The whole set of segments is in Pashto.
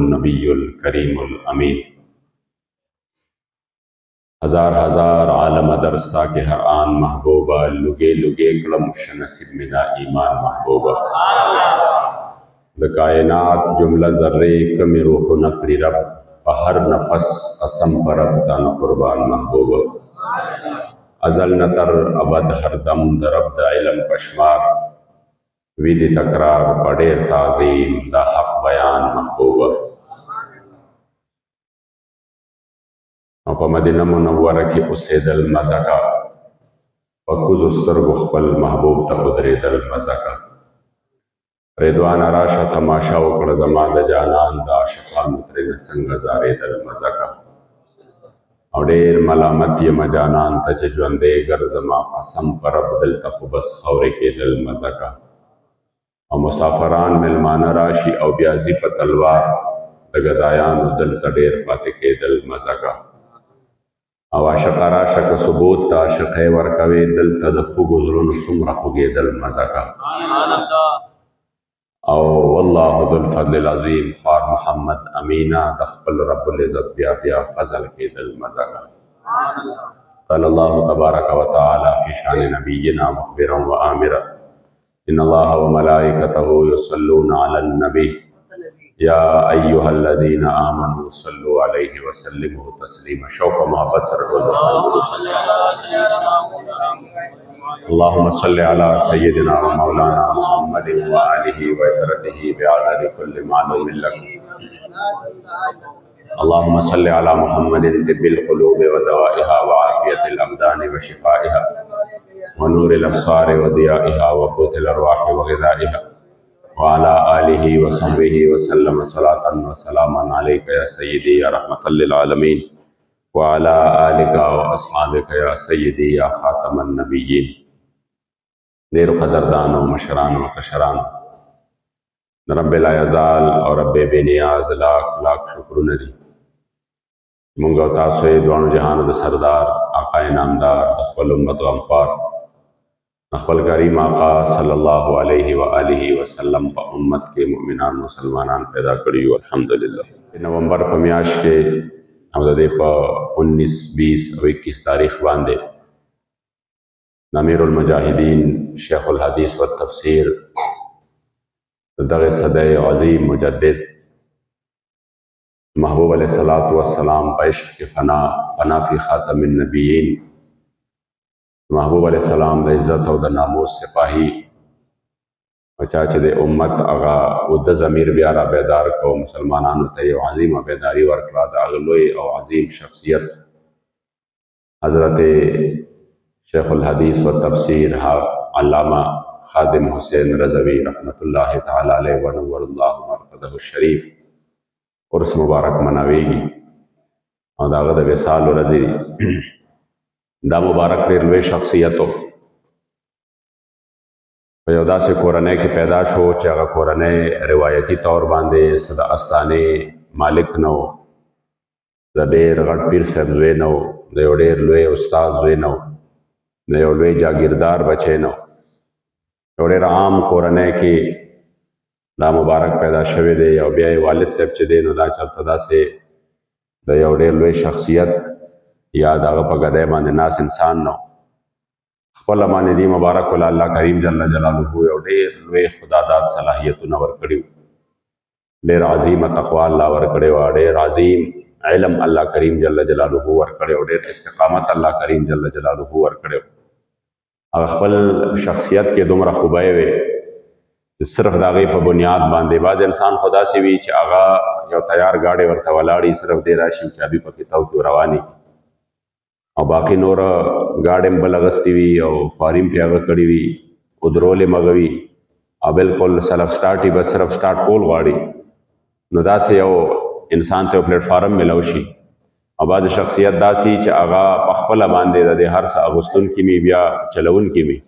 النبی الکریم الامین. ہزار ہزار عالم درستا کے ہر آن محبوبہ، لگے لگے کلم شنصب منا ایمان محبوبہ. د کائنات جملہ ذرے کم روح نقری رب، ہر نفس قسم پر رب تن قربان محبوبہ. ازل نتر ابد ہر دم درب دا علم پشمار، وید تکرار پڑیر تعظیم دا حق بیان محبوبہ. او په مدینه منوره کې اوسېدل مزه کا، په کوزو سترګو خپل محبوب ته ودرېدل مزه کا. رضوانه راشه تماشا وکړه زما د جانان د عاشقانو ترېنه څنګه زارېدل مزه کا. او ډېر ملامت یم جانان ته چې ژوندی ګرځمه، قسم په رب دلته خو بس خاورې کېدل مزه کا. او مسافران ملمانه راشي او بیا ځي په تلوار، د ګدایانو دلته ډېر پاتې کېدل مزه کا. او عاشقه راشه که ثبوت ته عاشقۍ ورکوې، دلته د خوږو زړونو څومره خوږېدل مزه کا. او والله ذو الفضل العظیم خوار محمد امینه، د خپل رب العزت بیا بیا فضل کېدل مزه کا. قال الله تبارک وتعالى في شان نبينا مخبرا وآمرا ان الله وملائكته يصلون على النبي يا أيها الذين آمنوا صلوا عليه وسلموا تسليما. شوق محبت سر اللهم صل على سيدنا ومولانا محمد وآله وعترته بعدد كل معلوم لك. اللهم صل على محمد طب القلوب ودوائها وعافية الأبدان وشفائها ونور الأبصار وضيائها وقوت الأرواح وغذائها وعلى آله وصحبه وسلم صلاة وسلاما عليك يا سيدي يا رحمة للعالمين وعلى آلك وأصحابك يا سيدي يا خاتم النبيين. دیر قدردان و مشران و کشران، رب لا یزال اور رب بے نیاز لاکھ لاکھ شکر ندی. منگو تاسوی دوانو جہان دا سردار آقا نامدار خپل امت و امپار خپل کریم آقا صلی اللہ علیہ وآلہ وسلم پا امت کے مؤمنان مسلمانان پیدا کری. الحمدللہ نومبر پا میاش کے ہم دے پا 19 20 اور 21 تاریخ باندے امیر المجاہدین شیخ الحدیث و تفسیر دغ صدع عظیم مجدد محبوب علیہ السلام پا عشق کے فنا فی خاتم النبیین، محبوب علیہ السلام دا عزت او دا ناموس سپاہی چاچے دے امت اغا او دا ضمیر بیارا بیدار کو مسلمانانو تے یو عظیم بیداری ورکلا. دا اغلوی او عظیم شخصیت حضرت شیخ الحدیث و تفسیر علامہ خادم حسین رضوی رحمت اللہ تعالی علیہ ونور اللہ مرقدہ الشریف عرس مبارک مناویگی او دا غد وصال و رضی. دا مبارک دیر لوی شخصیتو یو داسې کورنۍ کې پیدا شو چې هغه کورنۍ روایتي طور باندې د استانې مالک نه و، د ډېر غټ پیر صاحب زوی نه و، د یو ډېر لوی استاد زوی نه و، د یو لوی جاګیردار بچی نه و. یو ډېر عام کورنۍ کې دا مبارک پیدا شوی دی. او بیا یې والد صاحب چې دی نو دا چلته داسې د یو ډېر لوی شخصیت یا داغه په ګدای باندې ناس انسان نو خپل باندې دی مبارک ول الله کریم جل جلاله یو ډېر لوی خداداد صلاحیتونه ورکړي، ډېر عظیم تقوا الله ورکړي، ډېر عظیم علم الله کریم جل جلاله ورکړي، ډېر استقامت الله کریم جل جلاله ورکړي. هغه خپل شخصیت کې دومره خوبای وي چې صرف د هغې په بنیاد باندې بعض انسان خدا سي وي چې هغه یو تیار گاډی ورته ولاړي، صرف دی راشي چابي پکې تاو کې رواني او باقی نور گاڑیم بل اغسطی وی او خواریم پی اغا کری وی ادرول مغوی او بالکل سلف سٹارٹی بس صرف سٹارٹ کول غاڑی نو دا سے یو انسان ته پلیٹ فارم ملوشی. او بعد شخصیت دا سی چې اغا پخپل باندې د هر څه اغوستون کی می بیا چلون کی می.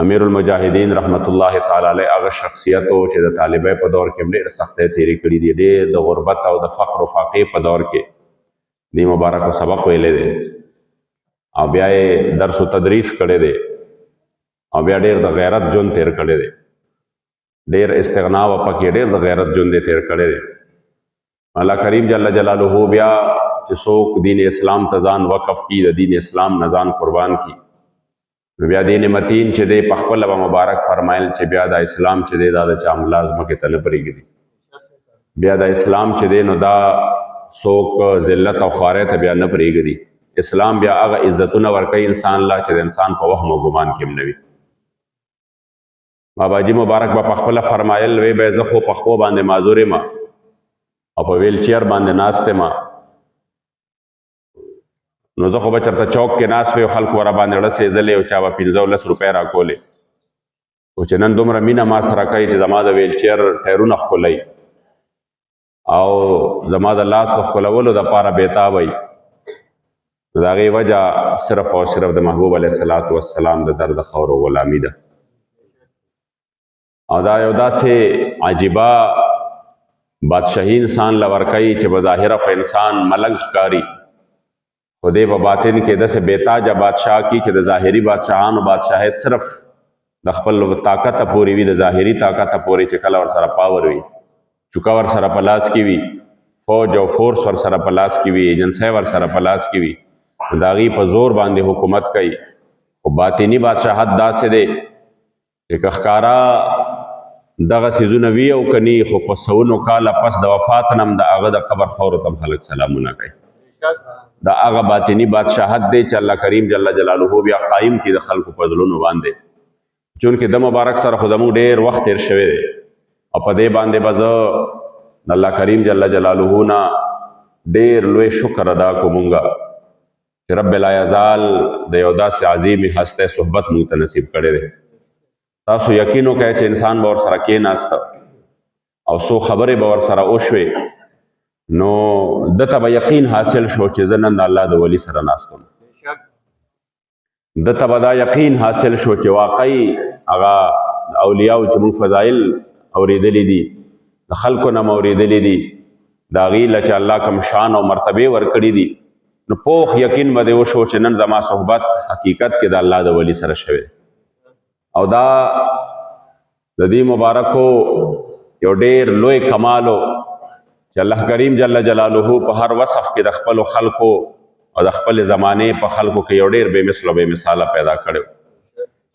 امیر المجاہدین رحمت الله تعالی علیہ اغا شخصیت او چې د طالبای په دور کې ډېر سختۍ تیری کړي دي، ډېر د غربت او د فقر او فاقې په دور کې دی مبارک و سبق ویلے دے او بیا درس و تدریس کړي دے او بیا ډېر د غیرت جون تیر کړي دے، ډېر استغنا و پکې ډېر د غیرت جون دے تیر کړي دے. الله کریم جل جلاله بیا چې څوک دین اسلام ته ځان وقف کی د دین اسلام نه ځان قربان کی نو بیا دین متین چې دی په خپل مبارک فرمایل چې بیا د اسلام چې دی دا د چا ملازمه کې تل پرېږدي بیا د اسلام چې دی نو دا څوک ذلت او خوارۍ ته بیا نه پرېږدي اسلام بیا هغه عزتونه ورکوي انسان الله چې د انسان په وهم او ګمان کې هم نه وي باباجي مبارک به په خپله فرمایل وی به زه خو په خپو باندې معذور یم او په ویل چیر باندې ناست یم نو زه خو به چېرته چوک کې ناست وی او خلکو ورا باندې ړسېدلې او چا به 15 روپۍ راکولې خو چې نن دومره مینه ما سره کوي چې زما د ویل چیر ټایرونه ښکلوي او زما د لاس ښکلولو دپاره بېتابوي د هغې وجه صرف او صرف د محبوب علیه الصلاة والسلام د در د خاورو غلامي ده او دا یو داسې عجیبه بادشاهي انسان له ورکوي چې بظاهره خو انسان ملنګ ښکاري خو دی په باطن کې داسې بېتاجه بادشاه کی چې د ظاهري بادشاهانو بادشاهۍ صرف د خپل طاقته پورې وي د ظاهري طاقته پورې چې کله ورسره پاور وي چوکه ورسره په لاس کې وي فوج او فورس ورسره په لاس کې وي ایجنسۍ ورسره په لاس کې وي د هغې په زور باندې حکومت کوي خو باطني بادشاهت داسې دی چې که ښکاره دغه څیزونه وي او که ني خو په سوونو کاله پس د وفات نه هم د هغه د قبر خاورو ته خلک سلامونه کوي دا هغه باطني بادشاهت دی چې الله کریم جل جلاله بیا قایم کړي د خلکو په زړونو باندې چونکې د مبارک سره خو زموږ ډېر وخت تېر شوی دی او په دې باندې به زه د الله کریم جل جلاله نه ډېر لوی شکر ادا کوم چې رب لا یزال د یو داسې عظیمې هستۍ صحبت موږ ته نصیب کړی دی تاسو یقین وکړئ چې انسان به ورسره کېناسته او څو خبرې به ورسره وشوې نو دته به یقین حاصل شو چې زه نن د الله د ولی سره ناست یم دته به دا یقین حاصل شو چې واقعي هغه اولیاو چې موږ فضایل اورېدلي دي د خلکو نه م اورېدلي دي د هغې له چې الله کوم شان او مرتبې ورکړي دي نو پوخ یقین به دې وشو چې نن زما صحبت حقیقت کې د الله د ولی سره شوی او دا د دې مبارکو یو ډېر لوی کمال و چې الله کریم جل جلاله په هر وصف کې د خپلو خلکو او د خپلې زمانې په خلکو کې یو ډېر بې مثله بې مثاله پیدا کړی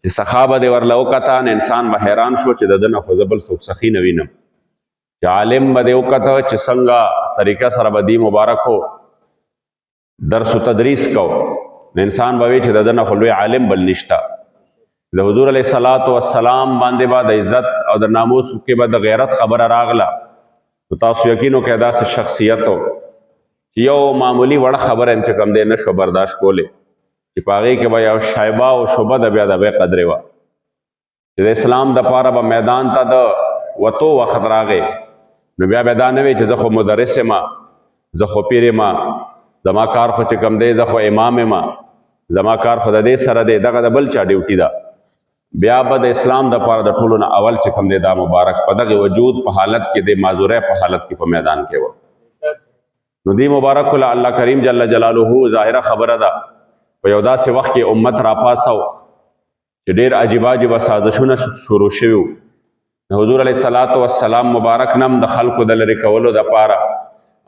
چې سخا به دې ورله وکته نو انسان به حیران شو چې د ده نه خو زه بل څوک سخي نه وینم چې عالم به دې وکته چې څنګه طریقه سره به دې مبارکو درس و تدریس کو نو انسان به وی چې د ده نه خو لوی عالم بل نشته د حضور علیه الصلاة والسلام باندې به د عزت او د ناموس کې به د غیرت خبره راغله نو تاسو یقین وکړئ داسې شخصیت و چې یو معمولي وړه خبره هم چې کوم دی نه شو برداشت کولی چې په هغې کې به یو شایبه او شبه د بیا د بیا قدرې وه چې د اسلام دپاره به میدان ته د وتو وخت راغی نو بیا دا نه وی چې زه خو مدرس یم زه خو پیر یم زما کار خو چې کوم دی زه خو امام یم زما کار خو د دې سره دی دغه د بل چا ډیوټي ده بیا به د اسلام دپاره د ټولو نه اول چې کوم دی دا مبارک په دغې وجود په حالت کې د معذوری په حالت کې په میدان کې و نو دې مبارک له الله کریم جل جلاله ظاهره خبره ده په یو داسې وخت کې امت راپاسو چې ډېر عجیب عجیبه سازشونه شروع شوي وو د حضور علیه الصلاة والسلام مبارک نم د خلکو د لرې کولو دپاره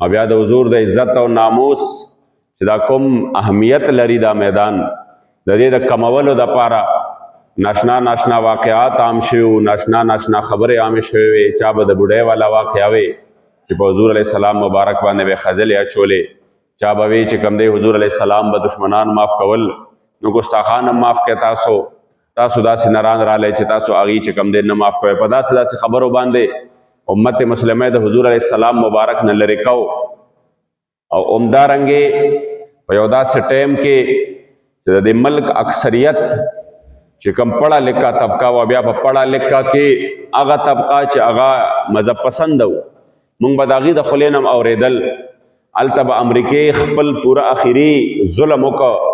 او بیا د حضور د عزت او ناموس چې دا کوم اهمیت لري دا میدان د دې د کمولو دپاره ناشنا ناشنا واقعات عام شوي ناشنا ناشنا خبرې عامې شوې وې چا به د بوډۍ والا واقعه وې چې په حضور علیه السلام مبارک باندې به خځلې اچولې چا به وی چې کوم دی حضور علیه السلام به دشمنان معاف کول نو ګستاخان هم معاف کړئ تاسو داسې نران رالی چې تاسو هغې چې کوم دی نه معاف کوئ په داسې داسې خبرو باندې امت مسلمه د حضور علیه السلام مبارک نه لرې کو او همدارنګې په یو داسې ټایم کې چې د دې ملک اکثریت چې کوم پړه لیکه طبقه و بیا په پړه لیکه کې هغه طبقه چې هغه مذهب پسند و مونږ به د هغې د خولې نه هم اورېدل هلته به امریکې خپل پوره اخري ظلم وکړه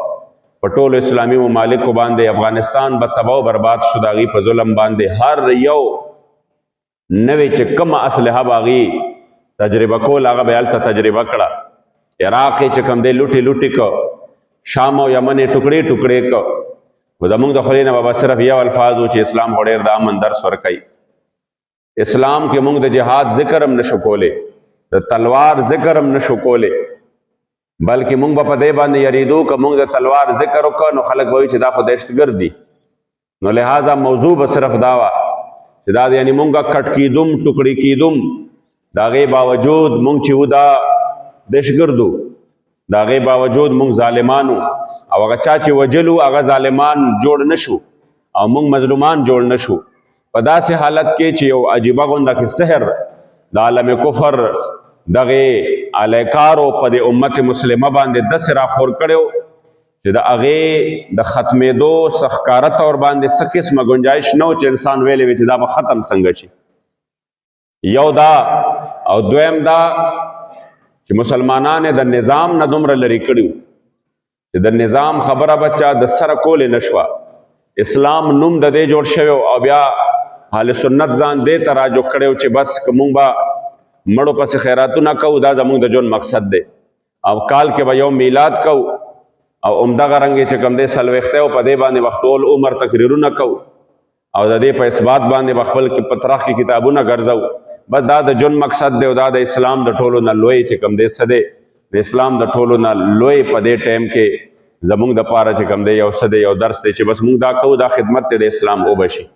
په ټولو اسلامي ممالکو باندې افغانستان به تباه و برباد شو د هغې په ظلم باندې هر یو نوې چې کومه اسلحه به هغې تجربه کول هغه به هلته تجربه کړه عراق یې چې کوم دی لوټې لوټې که شام او یمن یې ټوکړې ټوکړې که خو زمونږ د خولې نه به صرف یو الفاظ و چې اسلام خو ډېر د امن درس ورکوي اسلام کې مونږ د جهاد ذکر هم نشو کولی د تلوار ذکر هم نشو کولی، بلکې مونږ به په دې باندې یریدو که مونږ د تلوار ذکر وکړو نو خلک به وایي چې دا خو دهشتګرد دي. نو لہذا موضوع به صرف دا وه چې دا یعنی مونږ کټ کیدم ټوکړي کیدم، د هغې باوجود مونږ چې وو دا دهشتګرد وو، د هغې باوجود مونږ ظالمان وو، او هغه چا چې وجلو هغه ظالمان جوړ نشو او مونږ مظلومان جوړ نشو. په داسې حالت کې چې یو عجیبه غونده کې سحر د عالم کفر دغه الیکارو په د امت مسلمه باندې داسې راخور کړی چې د هغې د ختمېدو څه ښکاره طور باندې څه قسمه ګنجایش نه و چې انسان ویلی وي چې دا به ختم څنګه شي. یو دا او دویم دا چې مسلمانان د نظام نه دومره لرې کړي وو چې د نظام خبره به چا د سره کولی نه شوه. اسلام نوم د دې جوړ شوی او بیا اهل سنت ځان دې ته راجوړ کړی و چې بس که مونږ به مړو پسې خیراتونه کوو دا زموږ د ژوند مقصد دی، او کال کې به یو میلاد کوو او همدغه رنګې چې کوم دی څلوېښتی او په دې باندې به ټول عمر تقریرونه کوو او د دې په اثبات باندې به خپل په طرح کې کتابونه ګرځو. بس دا د ژوند مقصد دی او دا د اسلام د ټولو نه لوی چې کوم دی څه دی د اسلام د ټولو نه لوی په دې ټایم کې زموږ دپاره چې کوم دی یو څه دی یو درس دی چې بس مونږ دا کوو دا خدمت دی د اسلام وبشي.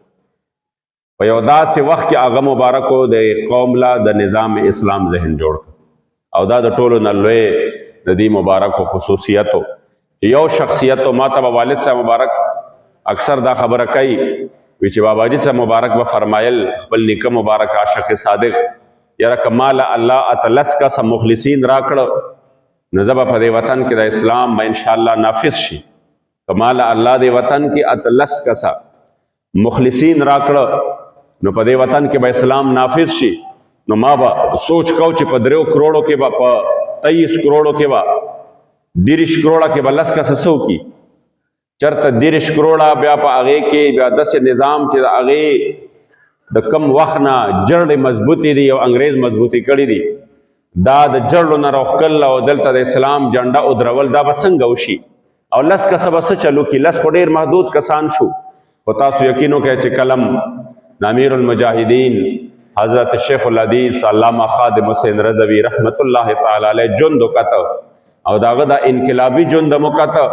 په یو داسې وخت کې هغه مبارکو د قوم لا د نظام اسلام ذهن جوړ کړ او دا د ټولو نه لوی د دې مبارکو خصوصیتو یو شخصیت. ما ته به والد صاحب مبارک اکثر دا خبره کوي وی چې باباجي صاحب مبارک به فرمایل خپل نیکه مبارک عاشق صادق یاره که ماله الله اتلس کسه مخلصین راکړه نو زه به په دې وطن کې د اسلام به انشاءالله نافذ شي. که ماله الله دې وطن کې اتلس کسه مخلصین راکړه نو په دې وطن کې به اسلام نافذ شي. نو ما به سوچ کو چې په 3 کروڑو کې به په 23 کروڑو کې به 30 کروڑه کې به 10 کسه څه وکړي چېرته 30 کروڑه بیا په هغې کې بیا داسې نظام چې د هغې د کم وخت نه جړې مضبوطې دي او انګریز مضبوطې کړي دي دا د جړو نه راوښکل او دلته د اسلام جنډه ودرول دا به څنګه وشي او 10 کسه به څه چلو کړي 10 خو ډېر محدود کسان شو. خو تاسو یقین وکړئ چې کلم امیر المجاهدین حضرت شیخ الحدیث علامه خادم حسین رضوی رحمت الله تعالی علیه ژوند وکته او داغه دا انقلابي ژوند مو کته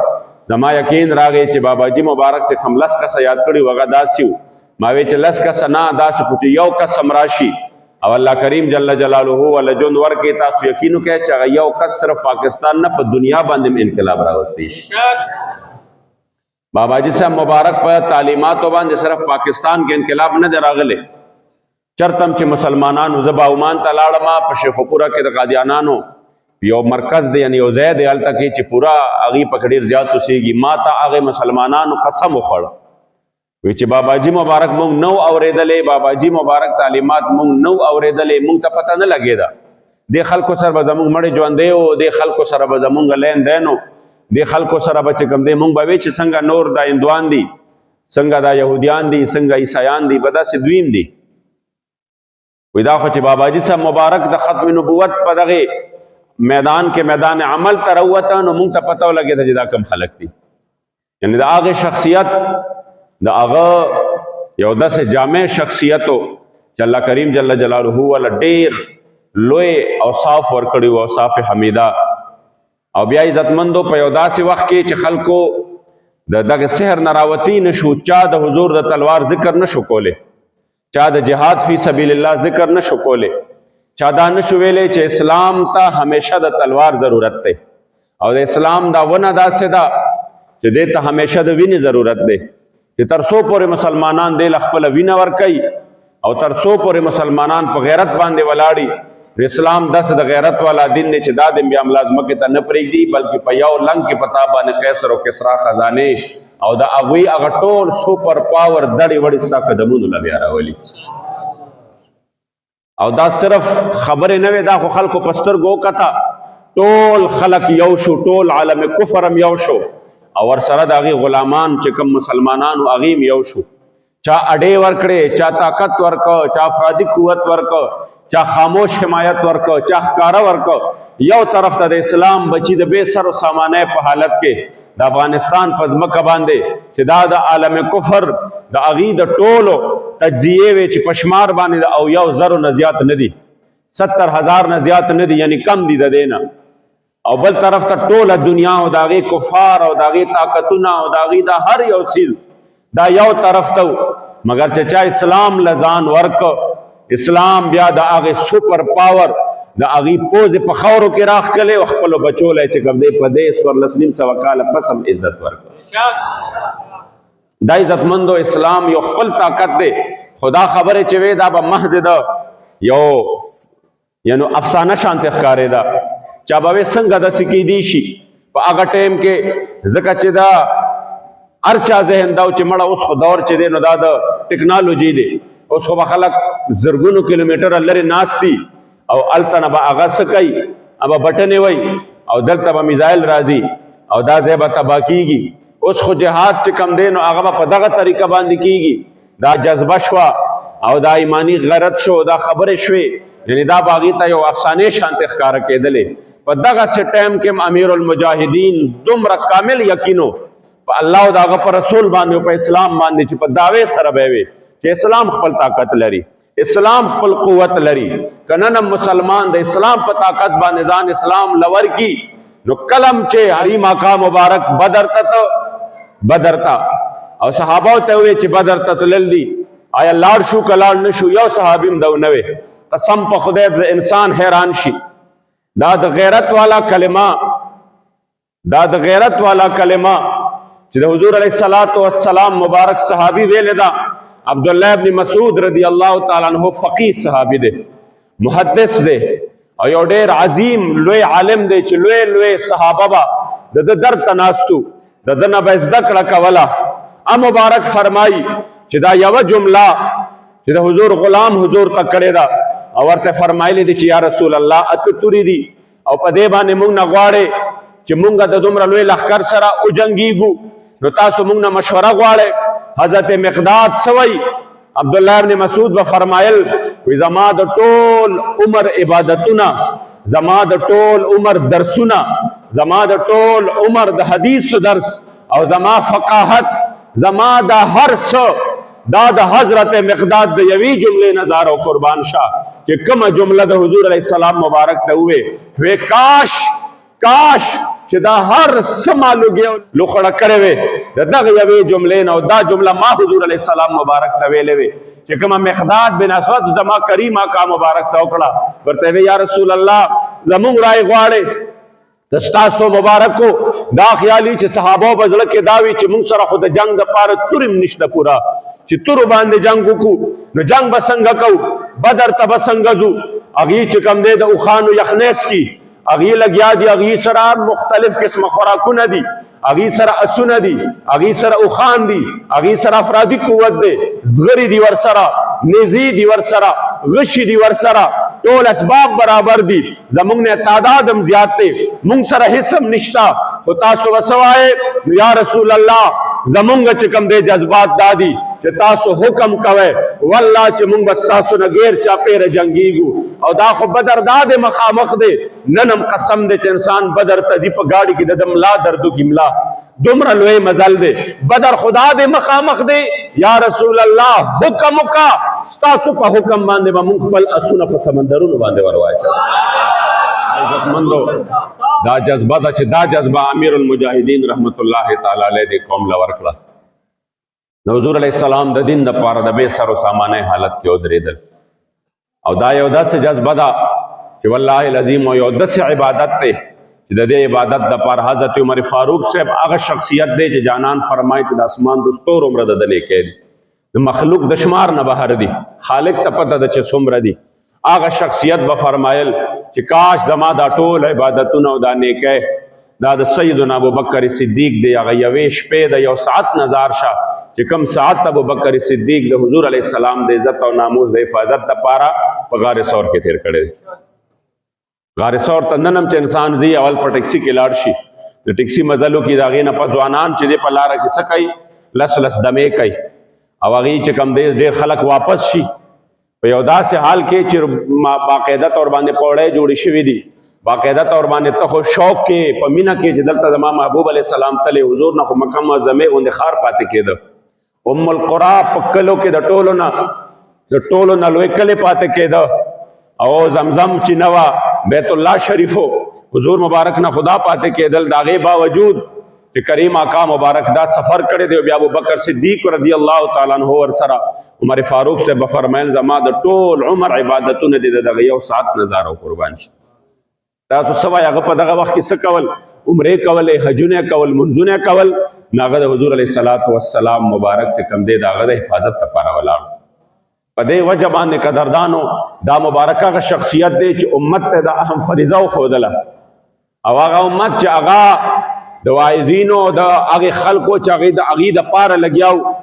زما یقین راغی چې باباجي مبارک چې کوم 10 کسه یاد کړي وغه داسې وو. ما وی چې 10 کسه نه داسې خو یو کس هم راشي او الله کریم جل جلاله ولا ژوند ورکړي تاسو یقین وکړئ چې هغه یو کس صرف پاکستان نه په دنیا باندې انقلاب راوستی شي. باباجي صاحب مبارک په تعلیماتو باندې صرف پاکستان کې انقلاب نه دی راغلی چرتم چې مسلمانانو زه باعمان ته لاړم په شیخوپوره کې د قادیانانو یو مرکز دی یعنی یو ځای دی هلته کې چې پوره هغې پکې ډېر زیات اوسېږي. ما ته هغې مسلمانانو قسم وخوړ وی چې باباجي مبارک مونږ نو اورېدلی باباجي مبارک تعلیمات مونږ نو اورېدلی مونږ ته پته نه لګېده دې خلکو سره به زمونږ مړې ژوندی و دې خلکو سره به زمونږ لین دین و دې خلکو سره به چې کوم دی مونږ به وی چې څنګه نور دا هندوان دي څنګه دا یهودیان دي څنګه عیسایان دي به داسې دویم دي. وی دا خو چې باباجي صاحب مبارک د ختم نبوت په دغې میدان کې میدان عمل ته راووته نو مونږ ته پته ولګېده چې دا کم خلک دي یعنی د هغې شخصیت د هغه یو داسې جامع شخصیت و چې الله کریم جل جلاله والا ډېر لوی اوصاف ورکړي وو اوصاف حمیده او بیا عزتمندو په یو داسې وخت کې چې خلکو د دغه سحر نه راوتی نشو چا د حضور د تلوار ذکر نشو کولی چا د جهاد فی سبیل الله ذکر نشو کولی چا دا نشو ویلی چې اسلام ته همیشه د تلوار ضرورت دی او د اسلام دا ونه داسې ده چې دې ته همیشه د وینې ضرورت دی چې تر څو پورې مسلمانان دې له خپله وینه ورکوي او تر څو پورې مسلمانان په غیرت باندې ولاړي اسلام داسې د غیرت والا دین دی چې دا دین بیا ملازمکې ته نه پرېږدي بلکې په یو لنګ کې پتا باندې قیصر او کسرا خزانې او د هغوی هغه ټول سوپر پاور دړې وړې ستا قدمونو له بیا راولي او دا صرف خبرې نه وې دا خو خلکو په سترګو وکته ټول خلک یو شو ټول عالم کفر هم یو شو او ورسره د هغې غلامان چې کوم مسلمانانو هغې هم یو شو چا اډې ورکړې چا طاقت ورکه چا افرادي قوت ورکه چا خاموش حمایت ورکه چا ښکاره ورکه یو طرف ته د اسلام بچي د بې سر و سامانۍ په حالت کې د افغانستان په ځمکه باندې چې دا د عالم کفر د هغې د ټولو تجزیې وې چې په شمار باندې او 1,000 نه زیات نه دي 70,000 نه زیات نه دي، یعنی کم دي د دینه. او بل طرف ته ټوله دنیا او د هغې کفار او د هغې طاقتونه او د هغې دا هر یو څیز دا یو طرف ته مګر چې چا اسلام له ځان ورکه، اسلام بیا د هغې سپر پاور د هغې پوځې په خاورو کې راښکلی او خپلو بچو لی چې کوم دی په دې 14,500 کاله پس هم عزت ورکړه. دا عزتمندو اسلام یو خپل طاقت دی. خدا خبرې چې وې دا به محض د یو یعنی افسانه شانتې ښکارېده، چا به وې څنګه داسې کیدی شي په هغه ټایم کې، ځکه چې دا هر چا ذهن دا و چې مړه اوس خو دور چې دی نو دا د ټکنالوژي دی، اوس خو به خلک زرګونو کیلومیټره لرې ناست دي او هلته نه به هغه څه کوي، هغه بټنې وایي او دلته به میزایل راځي او دا ځای به تباه کېږي. اوس خو جهاد چې کم دی نو هغه به په دغه طریقه باندې کېږي. دا جذبه شوه او دا ایمانی غیرت شو، دا خبرې شوې، یعنی دا به هغې ته یو افسانې شانتې ښکاره کېدلې. په دغسې ټایم کې هم امیر المجاهدین دومره کامل یقینو په الله او د هغه په رسول باندې او په اسلام باندې چې په دعوې سره به وي چې اسلام خپل طاقت لري، اسلام خپل قوت لري. که نن هم مسلمان د اسلام په طاقت باندې ځان اسلام لور کی نو کلم چې حریم آقا مبارک بدر ته او صحابه ته وی چې بدر ته تلل دي، آیا لاړ شو که لاړ نه شو؟ یو صحابي هم دو نه وی. قسم په خدای د انسان حیران شي. دا د غیرت والا کلمه، دا د غیرت والا کلمه چې د حضور علیه الصلاۃ والسلام مبارک صحابي ویلې ده. عبدالله ابن مسعود رضی الله تعالی عنہ فقیه صحابي دی، محدث دی او یو ډېر عظیم لوی عالم دی چې لوی لوی صحابه به د در ته ناستو، د ده نه به زده کړه کوله. مبارک فرمایي چې دا یوه جمله چې د حضور غلام حضور ته کړې ده او ورته فرمایلی دي چې یا رسول الله اته تورې دي او په دې باندې موږ نه غواړې چې موږ د دومره لوی لښکر سره وجنګېږو، نو تاسو موږ نه مشوره غواړئ. حضرت مقداد سوی عبدالله ابن مسعود به فرمایل وی زما د ټول عمر عبادتونه، زما د ټول عمر درسونه، زما د ټول عمر د حدیث درس او زما فقاهت، زما د هر څه دا د حضرت مقداد د یوې جملې نظر او قربان شاه چې کومه جمله د حضور علیه السلام مبارک ته وې کاش چې دا هر څه معلوږي او لوخړه کړې وې د دغه یوې جملې نه، او دا جمله ما حضور علیه السلام مبارک ته ویلې وې چې کومه مقداد بن اسود زما کریم آقا مبارک ته وکړه. ورته وی یا رسول الله زمونږ رای غواړې د ستاسو مبارکو دا خیالي چې صحابه په زړه کې دا وي چې موږ سره خو د جنګ دپاره تور هم نشته پوره، چې تورو باندې جنګ وکړو نو جنګ به څنګه کوو، بدر ته به څنګه ځو. هغې چې کوم دی د اوښانو یخنیس کې هغې لګیا دي، هغې سره مختلف قسمه خوراکونه دي، هغې سره اسونه دي، هغې سره اوښان دي، هغې سره افرادي قوت دی، زغرې دي ورسره، نیزې دي ورسره، غشي دي ورسره، ټول اسباب برابر دي، زمونږ نه تعداد هم زیات دی، مونږ سره هیڅ هم نشته. خو تاسو به څه وایې؟ نو یا رسول الله زمونږ چې کوم دی جذبات دا دي چې تاسو حکم کوئ والله چې مونږ به ستاسو نه غیر چاپېره جنګېږو. او دا خو بدر دا دی مخامخ دی، نن هم قسم دی چې انسان بدر ته ځي په ګاډي کې د ده ملا درد وکړي، ملا دومره لوی مزل دی. بدر خدا دی مخامخ دی، یا رسول الله حکم وکړه ستاسو په حکم باندې به مونږ خپل اسونه په سمندرونو باندې ور واچوو. عزتمندو دا جذبه ده چې دا جذبه امیر المجاهدین رحمت الله تعالی علیه دې قوم له ورکړه. د حضور علیه السلام د دین دپاره د بې سر و سامانه حالت کې ودرېدل، او دا یو داسې جذبه ده چې والله العظیم یو داسې عبادت دی چې د دې عبادت دپاره حضرت عمر فاروق صاحب هغه شخصیت دی چې جانان فرمایي چې د اسمان د ستورو عمره د ده نیکی دی، د مخلوق د شمار نه بهر دی، خالق ته پته ده چې څومره دي. هغه شخصیت به فرمایل چې کاش زما دا ټول عبادتونه او دا نیکی دا د سیدنا ابوبکر صدیق دی، هغه یوې شپې د یو ساعت نظار شه چې کوم ساعت ابوبکر صدیق د حضور علیه السلام د عزت او ناموس د حفاظت دپاره په غار ثور کې تیر کړی دی. غار ثور ته نن هم چې انسان ځي اول په ټکسي کې لاړ شي، د ټکسي مزلو کې د هغې نه په ځوانان چې دی په لاره کې څه کوي، لس لس دمې کوي، او هغې چې کوم دی ډېر خلک واپس شي په یو داسې حال کې چې باقاعده طور باندې پوړۍ جوړې شوي دي، باقاعده طور باندې ته خو شوق کې په مینه کې چې دلته زما محبوب علیه السلام تللی حضور نه خو مکه معظمې غوندې ښار پاتې کېده. ام القرا په کلو کې د ټولو نه لوی کلی پاتې کېده، او زمزم چې نه وه بیت الله شریفو حضور مبارک نه خدا پاتې کېدل، د هغې باوجود چې کریم آقا مبارک دا سفر کړی دی، بیا ابوبکر صدیق رضی الله تعالی عنہ ورسره عمر فاروق صاحب فرمایل زما د ټول عمر عبادتونه دي د دغه یو ساعت نظاره قربان شي. تاسو څه وایئ هغه په دغه وخت کې څه کول؟ عمرې کولې، حجونه کول، منځونه کول. نو هغه د حضور علیه الصلاة والسلام مبارک چې کوم دی د هغه د حفاظت لپاره ولاړ. په دې وجه باندې قدردانو دا مبارک هغه شخصیت دی چې امت ته د اهم فریضه وښودله، او هغه امت چې هغه د واعظینو د هغې خلکو چې هغې د هغې دپاره لګیا وو،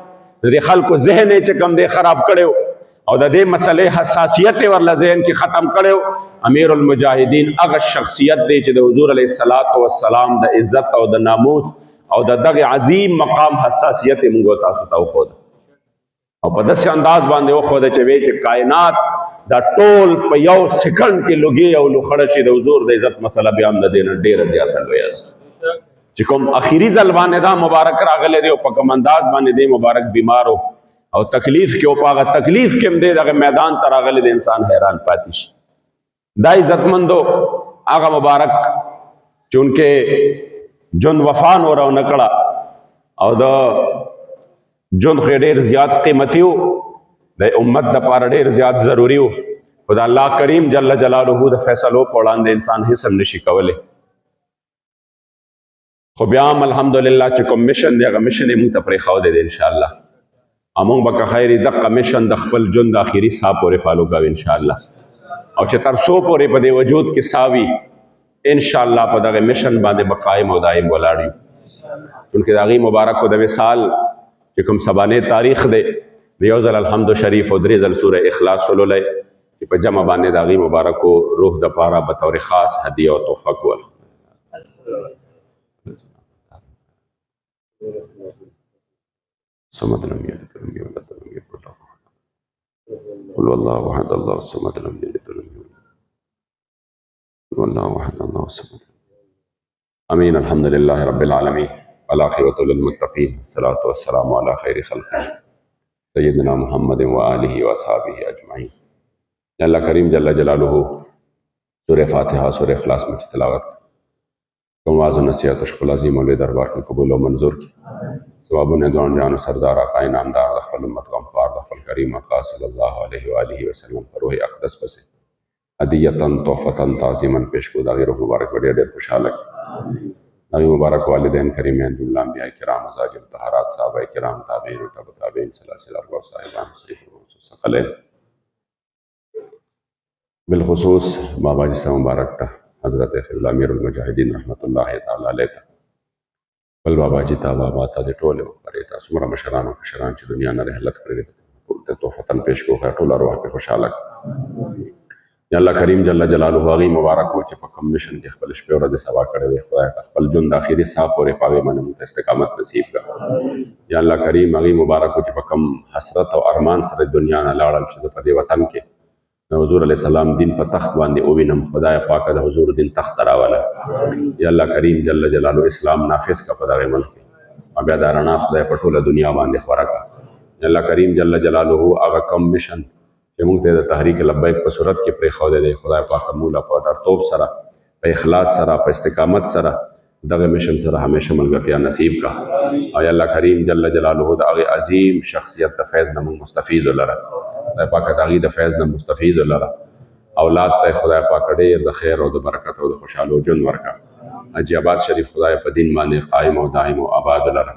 د دې خلکو ذهن یې چې کوم دی خراب کړی و او د دې مسئلې حساسیت یې ورله ذهن کې ختم کړی و. امیر المجاهدین هغه شخصیت دی چې د حضور علیه الصلاة والسلام د عزت او د ناموس او د دغه عظیم مقام حساسیت یې موږ تاسو ته وښوده، او په داسې انداز باندې وښوده چې وایي چې کائنات دا ټول په یو سکنډ کې لوګي او لوخړه شي. د حضور د عزت مسله بیا هم د دې نه ډېره زیاته لویه ده چې کوم اخري ځل باندې دا مبارک راغلی دی او په کوم انداز باندې دی مبارک بیمار او تکلیف کې او په هغه تکلیف کې هم دی دغه میدان ته راغلی دی، انسان حیران پاتې شي. دا عزتمندو هغه مبارک چونکې جون وفا نوره ونه کړه او د جون خو ډېر زیات قیمتي و، د امت دپاره ډېر زیات ضروري و، خو د الله کریم جل جلاله د فیصلو په وړاندې انسان هېڅ هم نشي کولی. خو بیا هم الحمدلله چې کوم مشن دی هغه مشن یې موږ ته پرېښودی دی انشاءالله، او موږ به که خیر دغه مشن د خپل ژوند د آخري ساه پورې فالو کوو انشاءالله، او چې تر څو پورې په دې وجود کې ساه وي انشاءالله په دغه مشن باندې به قایم او دایم ولاړ یو. چونکې د هغې مبارکو د وصال چې کوم سبانې تاریخ دی، د یو ځل الحمد شریف او درې ځل سوره اخلاص ولولی چې په جمع باندې د هغې مبارکو روح دپاره به طور خاص هدیه او تحفه کول. صمد لم يلد ولم يولد ولم يكن له قل والله احد الله الصمد لم يلد ولم يولد قل والله احد الله الصمد. امين. الحمد لله رب العالمين والعاقبة للمتقين، الصلاة والسلام على خير خلقه سيدنا محمد وآله وأصحابه أجمعين. اللہ کریم جل جلالہ سورہ فاتحہ سورہ اخلاص میں تلاوت کم واضح و نصیحت و شکل عظیم و دربار کی قبول و منظور کی ثوابون دوان جان و سردار آقا انعامدار دخل امت غمخوار دخل کریم آقا صلی اللہ علیہ وآلہ وسلم پر روح اقدس پسے ہدیتاً تحفتاً تعظیماً پیش کو داغی روح مبارک بڑی دیر خوشحالک نبی مبارک والدین کریمین جملہ انبیاء کرام مزاجر طہارات صحابہ کرام تابعین و تبع تابعین سلاسل اربع صاحبان سید ثقلین بالخصوص بابا جی سے مبارک تا حضرت خلیل امیر المجاہدین رحمت اللہ تعالی علیہ تا بل بابا جی تا بابا تا دے ٹولے وقرے تا سمرہ مشران و کشران چی دنیا نہ رحلت کرے تے توفتن پیش کو خیر ٹولا روح پہ خوشحالک یا اللہ کریم جل جلالہ آغی مبارک ہو چپا کم مشن کے خپل شپے ورد سوا کرے وے خدای کا خپل جند آخری صاحب اور پاوے من مت استقامت نصیب کا یا اللہ کریم آغی مبارک ہو چپا کم حسرت و ارمان سر دنیا نہ لاڑل چیز پدے وطن کے حضور علیہ السلام دین پر تخت باندے اوینم خدای پاک دا حضور دین تخت راوالا یا اللہ کریم جل جلالہ اسلام نافذ کا پدہ ملک اور بیدارنا خدای پٹول دنیا باندے خورکا یا اللہ کریم جل جلالہ آغا کم مشن کہ مونږ ته د تحریک لبیک په صورت کې پرېښودی دی خدای پاک مولا په ډارتوب سره په اخلاص سره په استقامت سره دغه مشن سره همیشه ملګرتیا نصیب کا او یا الله کریم جل جلاله د هغې عظیم شخصیت د فیض نه مونږ مستفیض ولره خدای پاک د هغې د فیض نه مستفیض ولره اولاد ته خدای پاک ډېر د خیر او د برکت او د خوشحالو ژوند ورکړه حاجي آباد شریف خدای په دین باندې قایم او دائم او آباد ولره